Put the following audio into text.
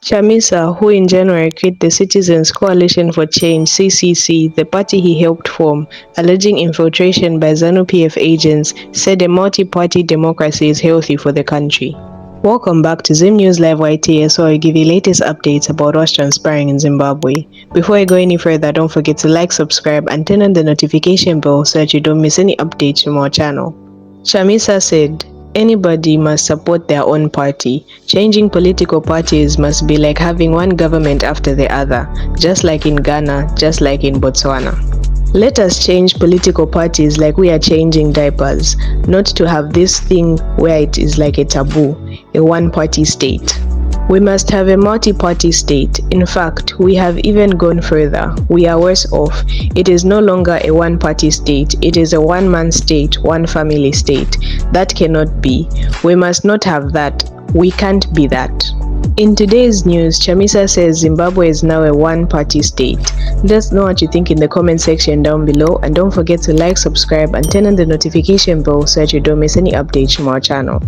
Chamisa, who in January quit the Citizens Coalition for Change (CCC), the party he helped form, alleging infiltration by ZANU-PF agents, said a multi-party democracy is healthy for the country. Welcome back to Zim News Live YTS, where I give you latest updates about what's transpiring in Zimbabwe. Before I go any further, don't forget to like, subscribe, and turn on the notification bell so that you don't miss any updates from our channel. Chamisa said, "Anybody must support their own party. Changing political parties must be like having one government after the other, just like in Ghana, just like in Botswana. Let us change political parties like we are changing diapers, not to have this thing where it is like a taboo, a one-party state. We must have a multi-party state. In fact, we have even gone further. We are worse off. It is no longer a one-party state. It is a one-man state, one-family state. That cannot be. We must not have that. We can't be that." In today's news, Chamisa says Zimbabwe is now a one-party state. Let us know what you think in the comment section down below, and don't forget to like, subscribe, and turn on the notification bell so that you don't miss any updates from our channel.